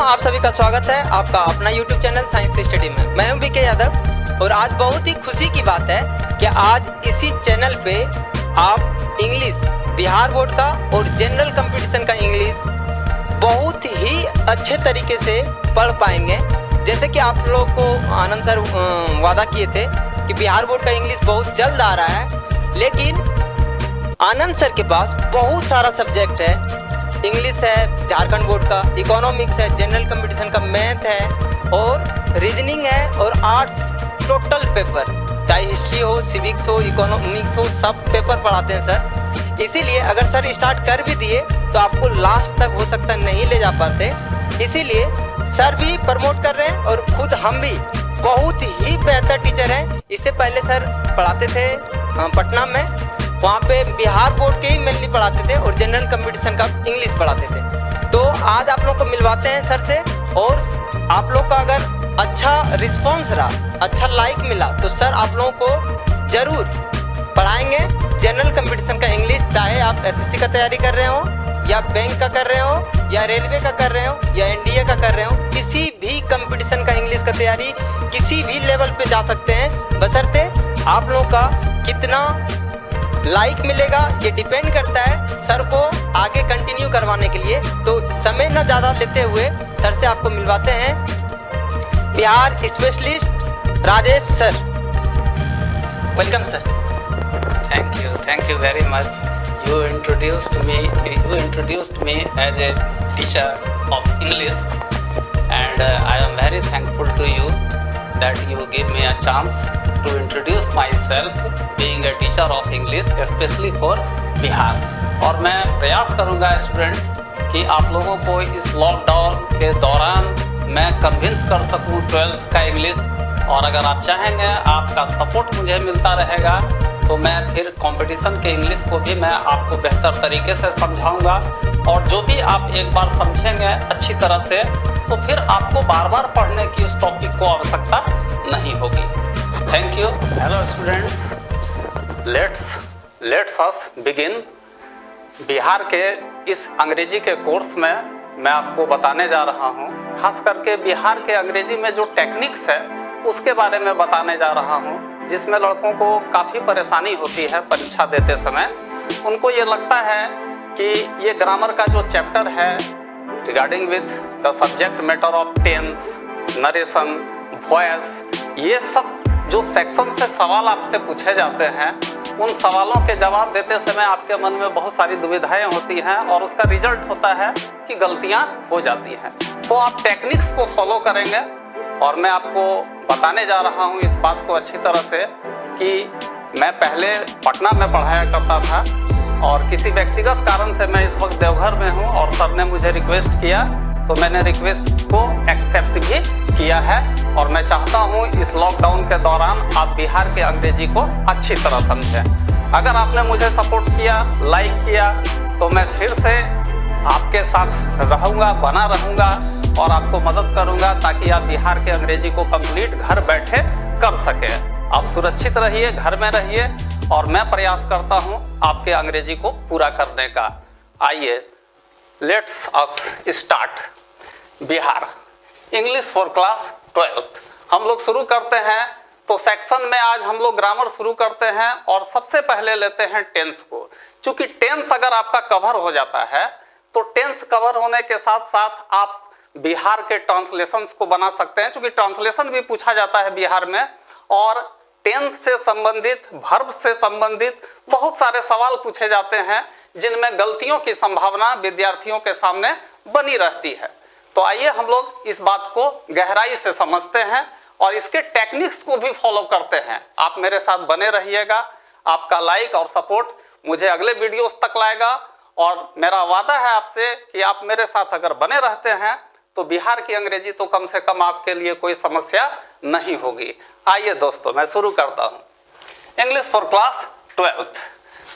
आप सभी का स्वागत है आपका अपना YouTube चैनल साइंस स्टडी में। मैं हूं बीके यादव और आज बहुत ही खुशी की बात है कि आज इसी चैनल पे आप इंग्लिश बिहार बोर्ड का और जनरल कंपटीशन का इंग्लिश बहुत ही अच्छे तरीके से पढ़ पाएंगे। जैसे कि आप लोग को आनंद सर वादा किए थे कि बिहार बोर्ड का इंग्लिश बहुत जल्द आ रहा है, लेकिन आनंद सर के पास बहुत सारा सब्जेक्ट है। इंग्लिश है, झारखंड बोर्ड का, इकोनॉमिक्स है, जनरल कंपटीशन का मैथ है और रीजनिंग है और आर्ट्स टोटल पेपर, चाहे हिस्ट्री हो, सिविक्स हो, इकोनॉमिक्स हो, सब पेपर पढ़ाते हैं सर। इसीलिए अगर सर स्टार्ट कर भी दिए तो आपको लास्ट तक हो सकता नहीं ले जा पाते, इसीलिए सर भी प्रमोट कर रहे हैं और खुद हम भी बहुत ही बेहतर टीचर हैं। इससे पहले सर पढ़ाते थे पटना में, वहाँ पे बिहार बोर्ड के ही मेनली पढ़ाते थे और जनरल कंपटीशन का इंग्लिश पढ़ाते थे। तो आज आप लोग को मिलवाते हैं सर से और आप लोग का अगर अच्छा रिस्पॉन्स रहा, अच्छा लाइक मिला तो सर आप लोगों को ज़रूर पढ़ाएंगे जनरल कंपटीशन का इंग्लिश। चाहे आप एसएससी का तैयारी कर रहे हो या बैंक का कर रहे हो या रेलवे का कर रहे हो या एनडीए का कर रहे हो, किसी भी कंपटीशन का इंग्लिश का तैयारी किसी भी लेवल पे जा सकते हैं, बशर्ते आप लोगों का कितना लाइक मिलेगा ये डिपेंड करता है सर को आगे कंटिन्यू करवाने के लिए। तो समय न ज़्यादा लेते हुए सर से आपको मिलवाते हैं Bihar specialist Rajesh sir. Welcome sir. Thank you very much. You introduced me as a teacher of English, and I am very thankful to you that you give me a chance to introduce myself, being a teacher of English, especially for Bihar. और मैं प्रयास करूँगा students कि आप लोगों को इस lockdown के दौरान मैं कन्विंस कर सकूँ 12th का इंग्लिश, और अगर आप चाहेंगे आपका सपोर्ट मुझे मिलता रहेगा तो मैं फिर कंपटीशन के इंग्लिश को भी मैं आपको बेहतर तरीके से समझाऊंगा, और जो भी आप एक बार समझेंगे अच्छी तरह से तो फिर आपको बार बार पढ़ने की इस टॉपिक को आवश्यकता नहीं होगी। Thank you. Hello students, let's us begin. Bihar के इस अंग्रेजी के कोर्स में मैं आपको बताने जा रहा हूँ, खास करके बिहार के अंग्रेजी में जो टेक्निक्स है उसके बारे में बताने जा रहा हूँ, जिसमें लड़कों को काफ़ी परेशानी होती है परीक्षा देते समय। उनको ये लगता है कि ये ग्रामर का जो चैप्टर है regarding with the subject matter of tense, narration, voice, ये सब जो सेक्शन से सवाल आपसे पूछे जाते हैं, उन सवालों के जवाब देते समय आपके मन में बहुत सारी दुविधाएं होती हैं और उसका रिजल्ट होता है कि गलतियां हो जाती हैं। तो आप टेक्निक्स को फॉलो करेंगे और मैं आपको बताने जा रहा हूँ इस बात को अच्छी तरह से कि मैं पहले पटना में पढ़ाया करता था और किसी व्यक्तिगत कारण से मैं इस वक्त देवघर में हूँ और सर ने मुझे रिक्वेस्ट किया तो मैंने रिक्वेस्ट को एक्सेप्ट भी किया है, और मैं चाहता हूँ इस लॉकडाउन के दौरान आप बिहार के अंग्रेजी को अच्छी तरह समझें। अगर आपने मुझे सपोर्ट किया, लाइक किया, तो मैं फिर से आपके साथ रहूँगा, बना रहूँगा और आपको मदद करूंगा ताकि आप बिहार के अंग्रेजी को कंप्लीट घर बैठे कर सकें। आप सुरक्षित रहिए, घर में रहिए, और मैं प्रयास करता हूं आपके अंग्रेजी को पूरा करने का। आइए let's us start. Bihar English for class 12 हम लोग शुरू करते हैं। तो सेक्शन में आज हम लोग ग्रामर शुरू करते हैं और सबसे पहले लेते हैं टेंस को। चूंकि टेंस अगर आपका कवर हो जाता है तो टेंस कवर होने के साथ साथ आप बिहार के ट्रांसलेशंस को बना सकते हैं, क्योंकि ट्रांसलेशन भी पूछा जाता है बिहार में, और टेंस से संबंधित, वर्ब से संबंधित बहुत सारे सवाल पूछे जाते हैं जिनमें गलतियों की संभावना विद्यार्थियों के सामने बनी रहती है। तो आइए हम लोग इस बात को गहराई से समझते हैं और इसके टेक्निक्स को भी फॉलो करते हैं। आप मेरे साथ बने रहिएगा। आपका लाइक और सपोर्ट मुझे अगले वीडियोस तक लाएगा, और मेरा वादा है आपसे कि आप मेरे साथ अगर बने रहते हैं तो बिहार की अंग्रेजी तो कम से कम आपके लिए कोई समस्या नहीं होगी। आइए दोस्तों, मैं शुरू करता हूं इंग्लिश फॉर क्लास 12।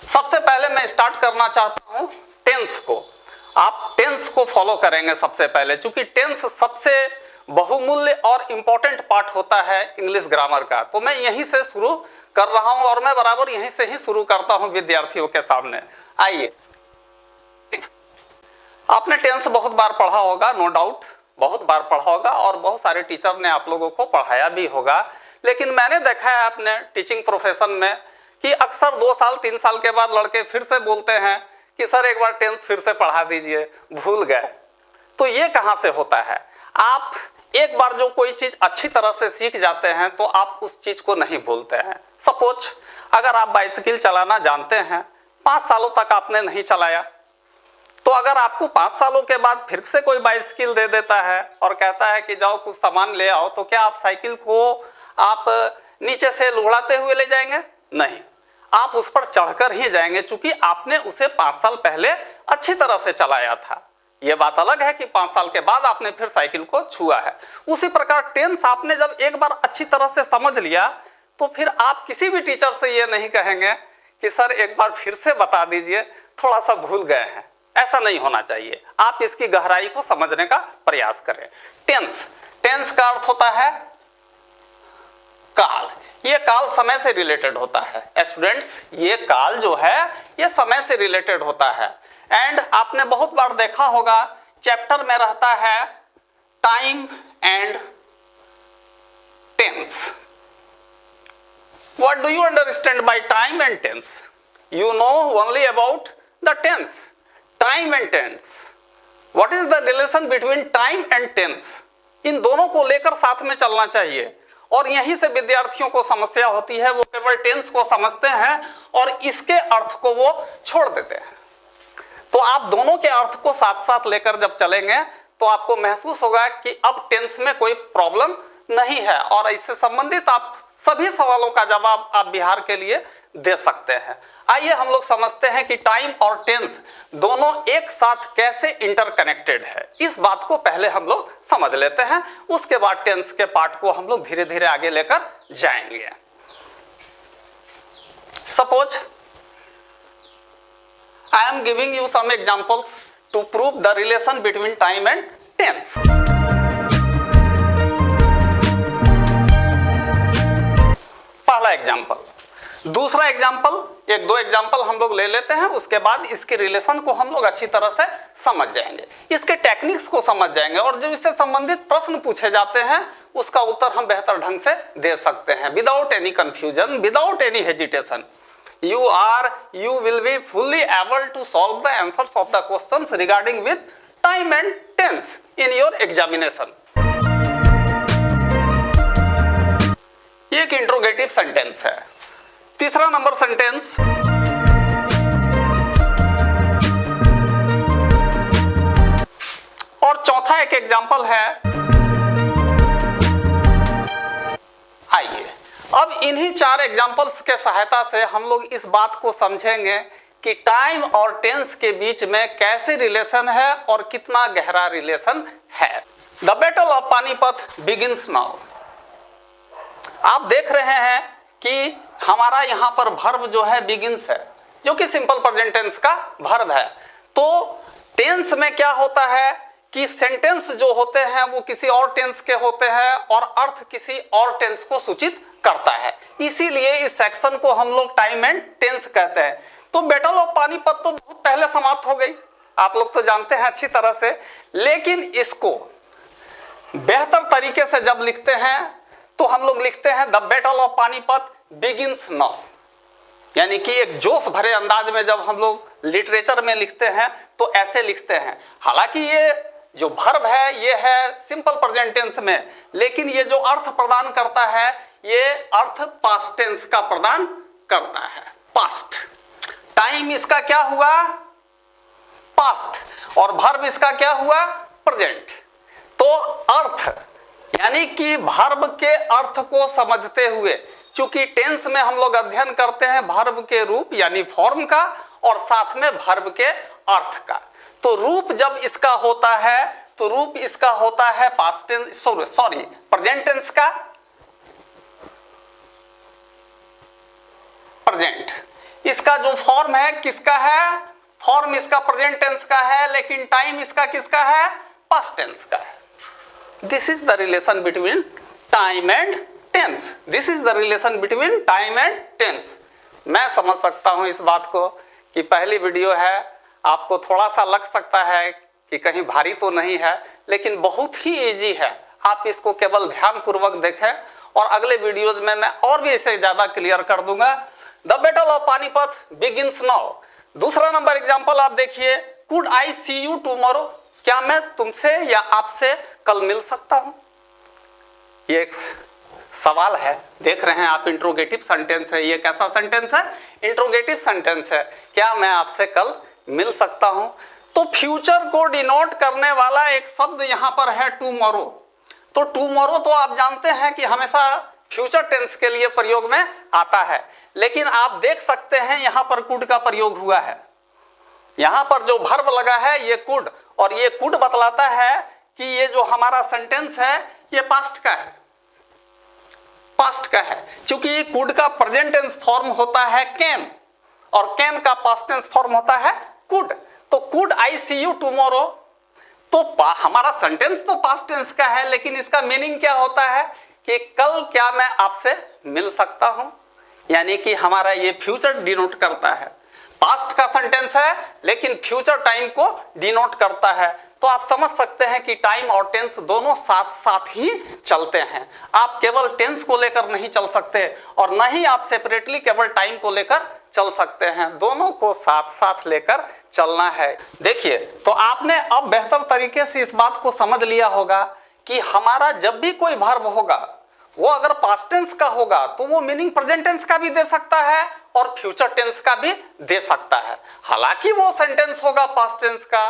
सबसे पहले मैं स्टार्ट करना चाहता हूं टेंस को। आप टेंस को फॉलो करेंगे सबसे पहले, क्योंकि टेंस सबसे बहुमूल्य और इंपॉर्टेंट पार्ट होता है इंग्लिश ग्रामर का। तो मैं यहीं से शुरू कर रहा हूं और मैं बराबर यहीं से ही शुरू करता हूं विद्यार्थियों के सामने। आइए, आपने टेंस बहुत बार पढ़ा होगा, नो डाउट, बहुत बार पढ़ा होगा और बहुत सारे टीचर ने आप लोगों को पढ़ाया भी होगा, लेकिन मैंने देखा है अपने टीचिंग प्रोफेशन में कि अक्सर 2 साल 3 साल के बाद लड़के फिर से बोलते हैं कि सर एक बार टेंस फिर से पढ़ा दीजिए, भूल गए। तो ये कहाँ से होता है? आप एक बार जो कोई चीज अच्छी तरह से सीख जाते हैं तो आप उस चीज को नहीं भूलते हैं। सपोज अगर आप बाइसिकल चलाना जानते हैं, 5 सालों तक आपने नहीं चलाया, तो अगर आपको 5 सालों के बाद फिर से कोई बाइसिकल दे देता है और कहता है कि जाओ कुछ सामान ले आओ, तो क्या आप साइकिल को आप नीचे से लुढ़ाते हुए ले जाएंगे? नहीं, आप उस पर चढ़कर ही जाएंगे, चूंकि आपने उसे 5 साल पहले अच्छी तरह से चलाया था। यह बात अलग है कि 5 साल के बाद आपने फिर साइकिल को छुआ है। उसी प्रकार टेंस आपने जब एक बार अच्छी तरह से समझ लिया तो फिर आप किसी भी टीचर से ये नहीं कहेंगे कि सर एक बार फिर से बता दीजिए, थोड़ा सा भूल गए हैं। ऐसा नहीं होना चाहिए। आप इसकी गहराई को समझने का प्रयास करें। टेंस का अर्थ होता है काल। ये काल समय से रिलेटेड होता है स्टूडेंट्स, ये काल जो है ये समय से रिलेटेड होता है। एंड आपने बहुत बार देखा होगा चैप्टर में रहता है time and tense. What do you understand by time and tense? You know only about the tense. Time and tense. What is the relation between time and tense? इन दोनों को लेकर साथ में चलना चाहिए और यहीं से विद्यार्थियों को समस्या होती है। वो केवल टेंस को समझते हैं और इसके अर्थ को वो छोड़ देते हैं। तो आप दोनों के अर्थ को साथ साथ लेकर जब चलेंगे तो आपको महसूस होगा कि अब टेंस में कोई प्रॉब्लम नहीं है और इससे संबंधित आप सभी सवालों का जवाब आप बिहार के लिए दे सकते हैं। आइए हम लोग समझते हैं कि टाइम और टेंस दोनों एक साथ कैसे इंटरकनेक्टेड है। इस बात को पहले हम लोग समझ लेते हैं, उसके बाद टेंस के पार्ट को हम लोग धीरे धीरे आगे लेकर जाएंगे। Suppose I am giving you some examples to prove the relation between time and tense. पहला एग्जाम्पल, दूसरा एग्जाम्पल, 1-2 एग्जाम्पल हम लोग ले लेते हैं, उसके बाद इसके रिलेशन को हम लोग अच्छी तरह से समझ जाएंगे, इसके टेक्निक्स को समझ जाएंगे और जो इससे संबंधित प्रश्न पूछे जाते हैं उसका उत्तर हम बेहतर ढंग से दे सकते हैं without any confusion, without any hesitation. You will be fully able to solve the answers of the questions regarding with time and tense in your examination. ये एक इंट्रोगेटिव सेंटेंस है। तीसरा नंबर सेंटेंस, और चौथा एक एग्जाम्पल है। आइए अब इन्हीं 4 एग्जाम्पल्स के सहायता से हम लोग इस बात को समझेंगे कि टाइम और टेंस के बीच में कैसे रिलेशन है और कितना गहरा रिलेशन है। The battle of Panipat begins now. आप देख रहे हैं कि हमारा यहां पर वर्ब जो है बिगिंस है, जो कि सिंपल प्रेजेंट टेंस का वर्ब है। तो टेंस में क्या होता है कि सेंटेंस जो होते हैं वो किसी और टेंस के होते हैं और अर्थ किसी और टेंस को सूचित करता है, इसीलिए इस सेक्शन को हम लोग टाइम एंड टेंस कहते हैं। तो बैटल ऑफ पानीपत तो बहुत पहले समाप्त हो गई, आप लोग तो जानते हैं अच्छी तरह से, लेकिन इसको बेहतर तरीके से जब लिखते हैं तो हम लोग लिखते हैं the battle of Panipat begins now, यानी कि एक जोश भरे अंदाज में जब हम लोग लिटरेचर में लिखते हैं तो ऐसे लिखते हैं। हालांकि ये जो वर्ब है ये है सिंपल प्रेजेंट टेंस में, लेकिन ये जो अर्थ प्रदान करता है ये अर्थ पास्ट टेंस का प्रदान करता है, पास्ट। टाइम इसका क्या हुआ? पास्ट। और वर्ब इसका क्या हुआ? प्रेजेंट। तो अर्थ यानी कि वर्ब के अर्थ को समझते हुए, चूंकि टेंस में हम लोग अध्ययन करते हैं वर्ब के रूप यानी फॉर्म का और साथ में वर्ब के अर्थ का, तो रूप जब इसका होता है तो रूप इसका होता है past tense, sorry present tense का, प्रेजेंट। इसका जो फॉर्म है किसका है? फॉर्म इसका प्रेजेंट टेंस का है, लेकिन टाइम इसका किसका है? पास्ट टेंस का है। This is the relation between time and tense. This is the relation between time and tense. मैं समझ सकता हूं इस बात को कि पहली वीडियो है, आपको थोड़ा सा लग सकता है कि कहीं भारी तो नहीं है, लेकिन बहुत ही इजी है। आप इसको केवल ध्यानपूर्वक देखें और अगले वीडियोज में मैं और भी इसे ज्यादा क्लियर कर दूंगा। The battle of Panipat begins now. दूसरा नंबर एग्जांपल आप देखिए, could I see you tomorrow, क्या मैं तुमसे या आपसे कल मिल सकता हूं? ये एक सवाल है, देख रहे हैं आप, इंट्रोगेटिव सेंटेंस है। ये कैसा सेंटेंस है? इंट्रोगेटिव सेंटेंस है। क्या मैं आपसे कल मिल सकता हूं? तो फ्यूचर को डिनोट करने वाला एक शब्द यहां पर है टुमारो। तो टुमारो तो आप जानते हैं कि हमेशा फ्यूचर टेंस के लिए प्रयोग में आता है, लेकिन आप देख सकते हैं यहां पर कुड का प्रयोग हुआ है। यहां पर जो वर्ब लगा है ये कुड, और ये कुड बतलाता है कि ये जो हमारा सेंटेंस है ये पास्ट का है, पास्ट का है। क्योंकि कुड का प्रेजेंट टेंस फॉर्म होता है कैन, और कैन का पास्ट टेंस फॉर्म होता है कुड। तो could I see you tomorrow, तो हमारा सेंटेंस तो पास्ट टेंस का है, लेकिन इसका मीनिंग क्या होता है कि कल क्या मैं आपसे मिल सकता हूं, यानी कि हमारा ये फ्यूचर डिनोट करता है। पास्ट का सेंटेंस है लेकिन फ्यूचर टाइम को डिनोट करता है। तो आप समझ सकते हैं कि टाइम और टेंस दोनों साथ साथ ही चलते हैं। आप केवल टेंस को लेकर नहीं चल सकते और न ही आप सेपरेटली केवल टाइम को लेकर चल सकते हैं, दोनों को साथ साथ लेकर चलना है। देखिए, तो आपने अब बेहतर तरीके से इस बात को समझ लिया होगा कि हमारा जब भी कोई वर्ब होगा वो अगर पास्ट टेंस का होगा तो वो मीनिंग प्रेजेंट टेंस का भी दे सकता है और फ्यूचर टेंस का भी दे सकता है। हालांकि वो सेंटेंस होगा पास्ट टेंस का,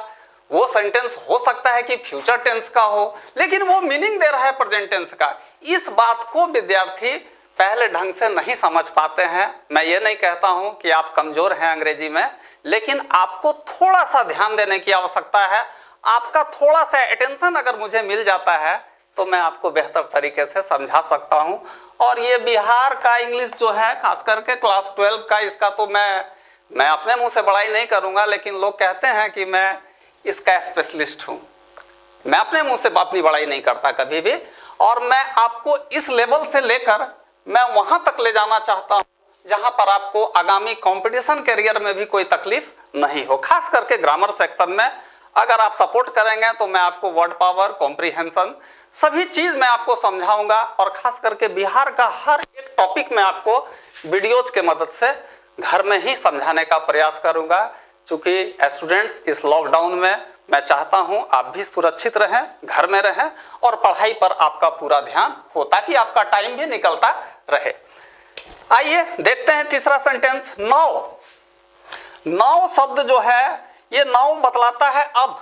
वो सेंटेंस हो सकता है कि फ्यूचर टेंस का हो, लेकिन वो मीनिंग दे रहा है प्रेजेंट टेंस का। इस बात को विद्यार्थी पहले ढंग से नहीं समझ पाते हैं। मैं ये नहीं कहता हूं कि आप कमजोर हैं अंग्रेजी में, लेकिन आपको थोड़ा सा ध्यान देने की आवश्यकता है। आपका थोड़ा सा अटेंशन अगर मुझे मिल जाता है तो मैं आपको बेहतर तरीके से समझा सकता हूं। और ये बिहार का इंग्लिश जो है, खास करके क्लास 12 का, इसका तो मैं अपने मुंह से बड़ाई नहीं करूंगा, लेकिन लोग कहते हैं कि मैं इसका स्पेशलिस्ट हूं। मैं अपने मुंह से अपनी बड़ाई नहीं करता कभी भी, और मैं आपको इस लेवल से लेकर मैं वहां तक ले जाना चाहता हूं जहां पर आपको आगामी कंपटीशन करियर में भी कोई तकलीफ नहीं हो। खास करके ग्रामर सेक्शन में अगर आप सपोर्ट करेंगे तो मैं आपको वर्ड पावर, कॉम्प्रिहेंशन, सभी चीज मैं आपको समझाऊंगा। और खास करके बिहार का हर एक टॉपिक में आपको वीडियोज के मदद से घर में ही समझाने का प्रयास करूंगा। क्योंकि स्टूडेंट्स इस लॉकडाउन में मैं चाहता हूं आप भी सुरक्षित रहें, घर में रहें और पढ़ाई पर आपका पूरा ध्यान हो, ताकि आपका टाइम भी निकलता रहे। आइए देखते हैं तीसरा सेंटेंस, नाउ। नाउ शब्द जो है ये नाउ बतलाता है अब,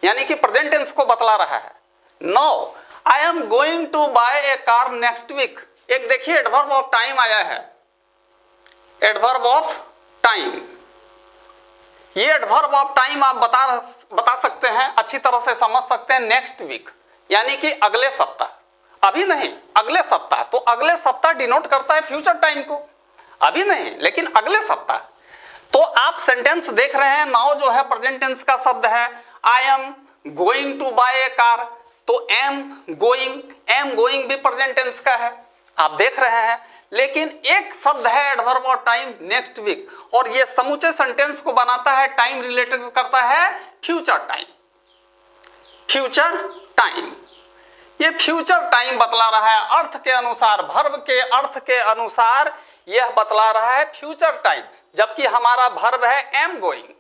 यानी कि प्रेजेंट टेंस को बतला रहा है। Now I am going to buy a car next week. एक देखिए एडवर्ब ऑफ टाइम आया है, एडवर्ब ऑफ टाइम। ये एडवर्ब ऑफ टाइम आप बता सकते हैं, अच्छी तरह से समझ सकते हैं, नेक्स्ट वीक, यानी कि अगले सप्ताह। अभी नहीं, अगले सप्ताह। तो अगले सप्ताह डिनोट करता है फ्यूचर टाइम को, अभी नहीं लेकिन अगले सप्ताह। तो आप सेंटेंस देख रहे हैं, नाउ जो है प्रेजेंट टेंस का शब्द है। I am going to buy a car, तो एम गोइंग भी प्रेजेंट टेंस का है, आप देख रहे हैं। लेकिन एक शब्द है adverb of time, next week, और ये समूचे सेंटेंस को बनाता है, टाइम रिलेटेड करता है फ्यूचर टाइम। फ्यूचर टाइम, ये फ्यूचर टाइम बतला रहा है अर्थ के अनुसार, वर्ब के अर्थ के अनुसार यह बतला रहा है फ्यूचर टाइम। जबकि हमारा वर्ब है एम गोइंग।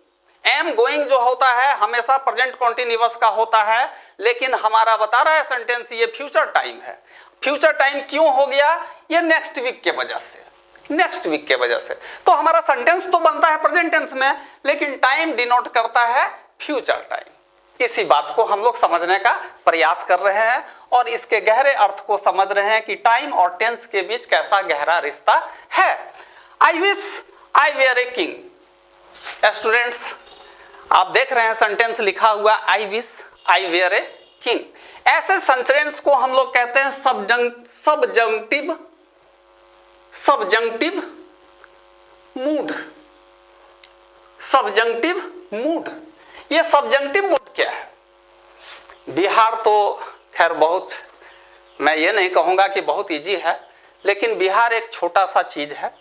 एम गोइंग जो होता है हमेशा प्रेजेंट कॉन्टिन्यूअस का होता है, लेकिन हमारा बता रहा है सेंटेंस ये फ्यूचर टाइम है। फ्यूचर टाइम क्यों हो गया? ये नेक्स्ट वीक के वजह से, नेक्स्ट वीक के वजह से। तो हमारा सेंटेंस तो बनता है प्रेजेंट टेंस में, लेकिन टाइम डिनोट करता है फ्यूचर टाइम। इसी बात को हम लोग समझने का प्रयास कर रहे हैं और इसके गहरे अर्थ को समझ रहे हैं कि टाइम और टेंस के बीच कैसा गहरा रिश्ता है। I wish I were a king. Students आप देख रहे हैं सेंटेंस लिखा हुआ I wish I were a king. ऐसे सेंटेंस को हम लोग कहते हैं सबजंक्टिव मूड। सबजंक्टिव मूड, ये सबजंक्टिव मूड क्या है? बिहार तो खैर बहुत, मैं ये नहीं कहूंगा कि बहुत इजी है, लेकिन बिहार एक छोटा सा चीज है।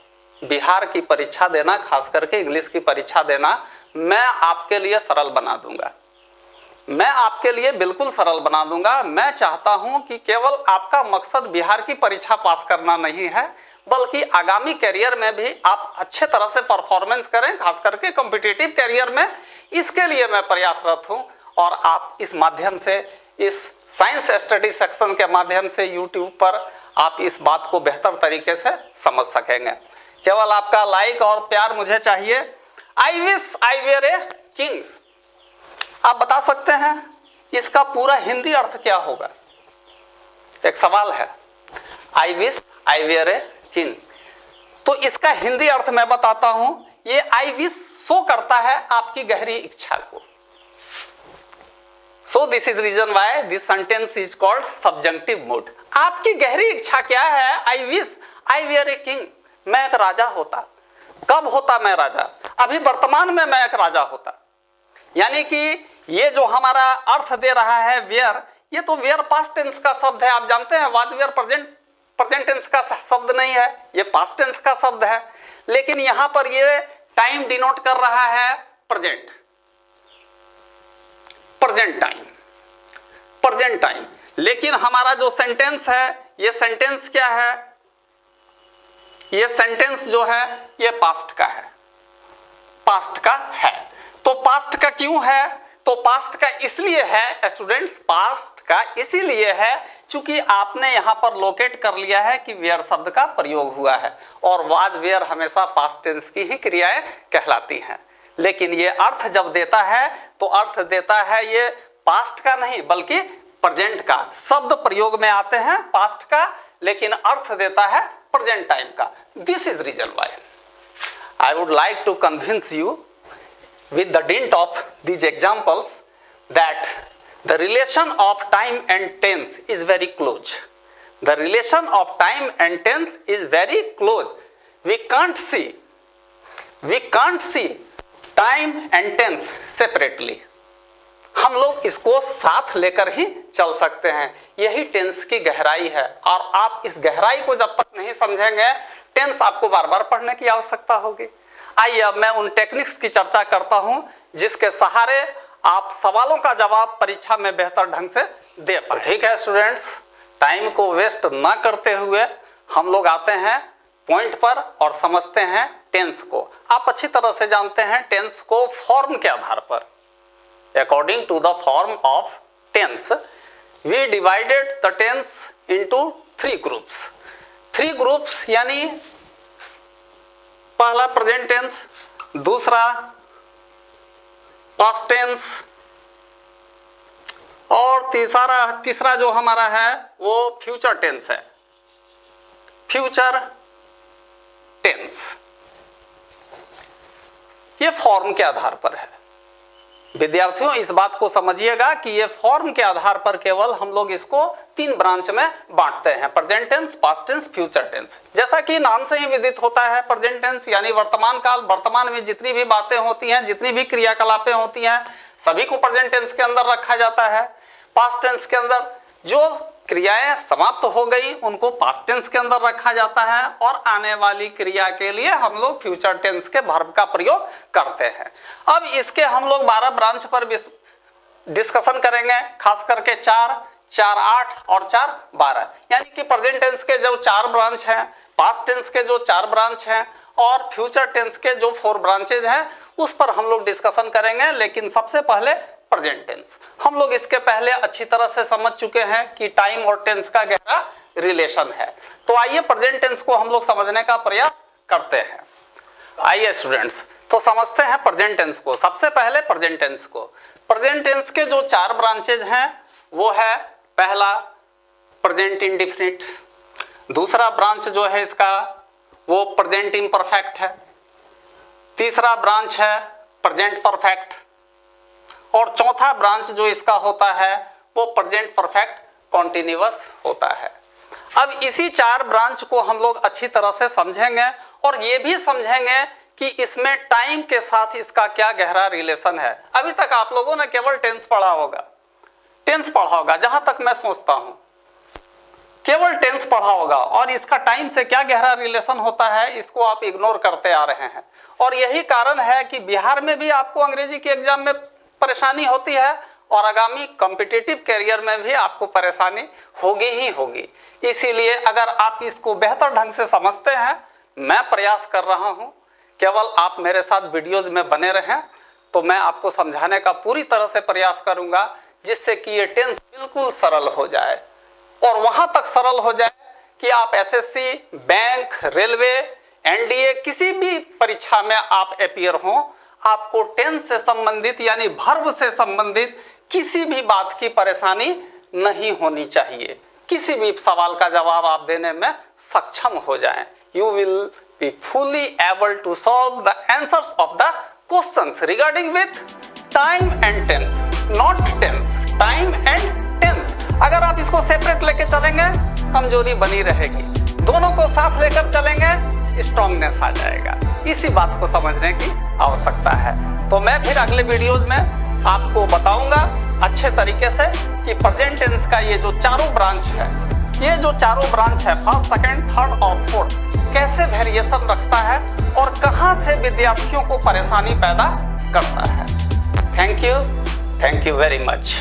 बिहार की परीक्षा देना, खास करके इंग्लिश की परीक्षा देना, मैं आपके लिए सरल बना दूंगा। मैं आपके लिए बिल्कुल सरल बना दूंगा। मैं चाहता हूं कि केवल आपका मकसद बिहार की परीक्षा पास करना नहीं है, बल्कि आगामी करियर में भी आप अच्छे तरह से परफॉर्मेंस करें, खास करके कॉम्पिटिटिव करियर में। इसके लिए मैं प्रयासरत हूं और आप इस माध्यम से, इस साइंस स्टडी सेक्शन के माध्यम से यूट्यूब पर आप इस बात को बेहतर तरीके से समझ सकेंगे। केवल आपका लाइक और प्यार मुझे चाहिए। I wish I were a king. आप बता सकते हैं इसका पूरा हिंदी अर्थ क्या होगा? एक सवाल है। I wish I were a king, तो इसका हिंदी अर्थ मैं बताता हूं। ये आई विश शो करता है आपकी गहरी इच्छा को। So this is reason why this sentence is called subjunctive mood. आपकी गहरी इच्छा क्या है? I wish I were a king, मैं एक राजा होता। कब होता मैं राजा? अभी वर्तमान में मैं एक राजा होता। यानी कि ये जो हमारा अर्थ दे रहा है वेयर, ये तो वेयर पास्ट टेंस का शब्द है। आप जानते हैं वाज वेयर प्रेजेंट टेंस का शब्द नहीं है, ये पास्ट टेंस का शब्द है। लेकिन यहां पर ये टाइम डिनोट कर रहा है प्रेजेंट टाइम। लेकिन हमारा जो सेंटेंस है, ये सेंटेंस क्या है? ये सेंटेंस जो है ये पास्ट का है, पास्ट का है। तो पास्ट का क्यों है? तो पास्ट का इसलिए है स्टूडेंट्स, पास्ट का इसीलिए है क्योंकि आपने यहां पर लोकेट कर लिया है कि वेयर शब्द का प्रयोग हुआ है और वाज वेयर हमेशा पास्ट टेंस की ही क्रियाएं कहलाती हैं। लेकिन ये अर्थ जब देता है तो अर्थ देता है ये पास्ट का नहीं बल्कि प्रेजेंट का। शब्द प्रयोग में आते हैं पास्ट का, लेकिन अर्थ देता है प्रेजेंट टाइम का। This is reason why I would like to convince you with the dint of these examples that the relation of time and tense is very close. The relation of time and tense is very close. We can't see time and tense separately. हम लोग इसको साथ लेकर ही चल सकते हैं। यही tense की गहराई है और आप इस गहराई को जब तक नहीं समझेंगे, टेंस आपको बार बार पढ़ने की आवश्यकता होगी। आइए अब मैं उन टेक्निक्स की चर्चा करता हूं जिसके सहारे आप सवालों का जवाब परीक्षा में बेहतर ढंग से दे पाए। ठीक है स्टूडेंट्स, टाइम को वेस्ट ना करते हुए हम लोग आते हैं पॉइंट पर और समझते हैं टेंस को। आप अच्छी तरह से जानते हैं टेंस को फॉर्म के आधार पर। According to the form of tense we divided the tense into 3 groups. 3 groups यानी पहला प्रेजेंट टेंस, दूसरा पास्ट टेंस और तीसरा जो हमारा है वो फ्यूचर टेंस है। फ्यूचर टेंस ये फॉर्म के आधार पर है। विद्यार्थियों इस बात को समझिएगा कि ये फॉर्म के आधार पर केवल हम लोग इसको 3 ब्रांच में बांटते हैं, present tense, past tense, future tense. जैसा कि नाम से ही विदित होता है, प्रेजेंट टेंस यानी वर्तमान काल, वर्तमान में जितनी भी बातें होती हैं, जितनी भी क्रियाकलापें होती हैं, सभी को प्रेजेंट टेंस के अंदर रखा जाता है। पास्ट टेंस के अंदर जो क्रियाएं समाप्त हो गई उनको पास्ट टेंस के अंदर रखा जाता है और आने वाली क्रिया के लिए हम लोग फ्यूचर टेंस के वर्ब का प्रयोग करते हैं। अब इसके हम लोग 12 ब्रांच पर डिस्कशन करेंगे, खास करके 4, 8 और 4, 12। यानी कि प्रेजेंट टेंस के जो 4 ब्रांच हैं, पास्ट टेंस के जो 4 ब्रांच हैं और फ्यूचर टेंस के जो 4 ब्रांचेज हैं उस पर हम लोग डिस्कशन करेंगे। लेकिन सबसे पहले प्रेजेंट टेंस। हम लोग इसके पहले अच्छी तरह से समझ चुके हैं कि टाइम और टेंस का गहरा रिलेशन है। तो आइए प्रेजेंट टेंस को हम लोग समझने का प्रयास करते हैं। आइए स्टूडेंट्स, तो समझते हैं प्रेजेंट टेंस को। सबसे पहले प्रेजेंट टेंस को, प्रेजेंट टेंस के जो 4 ब्रांचेज हैं वो है, पहला प्रेजेंट इंडेफिनिट, दूसरा ब्रांच जो है इसका वो प्रेजेंट इम्परफेक्ट है, तीसरा ब्रांच है प्रेजेंट परफेक्ट और चौथा ब्रांच जो इसका होता है वो प्रेजेंट परफेक्ट कॉन्टिन्यूअस होता है। अब इसी 4 ब्रांच को हम लोग अच्छी तरह से समझेंगे और ये भी समझेंगे कि इसमें टाइम के साथ इसका क्या गहरा रिलेशन है। अभी तक आप लोगों ने केवल टेंस पढ़ा होगा, जहां तक मैं सोचता हूं केवल टेंस पढ़ा होगा और इसका टाइम से क्या गहरा रिलेशन होता है इसको आप इग्नोर करते आ रहे हैं। और यही कारण है कि बिहार में भी आपको अंग्रेजी के एग्जाम में परेशानी होती है और आगामी कॉम्पिटिटिव करियर में भी आपको परेशानी होगी ही होगी। इसीलिए अगर आप इसको बेहतर ढंग से समझते हैं, मैं प्रयास कर रहा हूं, केवल आप मेरे साथ वीडियोज में बने रहें तो मैं आपको समझाने का पूरी तरह से प्रयास करूंगा, जिससे कि ये टेंस बिल्कुल सरल हो जाए और वहां तक सरल हो जाए कि आप एसएससी, बैंक, रेलवे, एनडीए किसी भी परीक्षा में आप अपीयर हों, आपको टेंस से संबंधित यानी वर्ब से संबंधित किसी भी बात की परेशानी नहीं होनी चाहिए। किसी भी सवाल का जवाब आप देने में सक्षम हो जाएं। You will be fully able to solve the answers of the questions regarding with time and tense, not tense, time and tense. अगर आप इसको सेपरेट लेके चलेंगे कमजोरी बनी रहेगी, दोनों को साथ लेकर चलेंगे स्ट्रांगनेस आ जाएगा। इसी बात को समझने की आवश्यकता है। तो मैं फिर अगले वीडियोज में आपको बताऊंगा अच्छे तरीके से कि प्रेजेंट टेंस का ये जो चारों ब्रांच है, ये जो चारों ब्रांच है फर्स्ट, सेकंड, थर्ड और फोर्थ, कैसे वेरिएशन रखता है और कहां से विद्यार्थियों को परेशानी पैदा करता है। Thank you very much.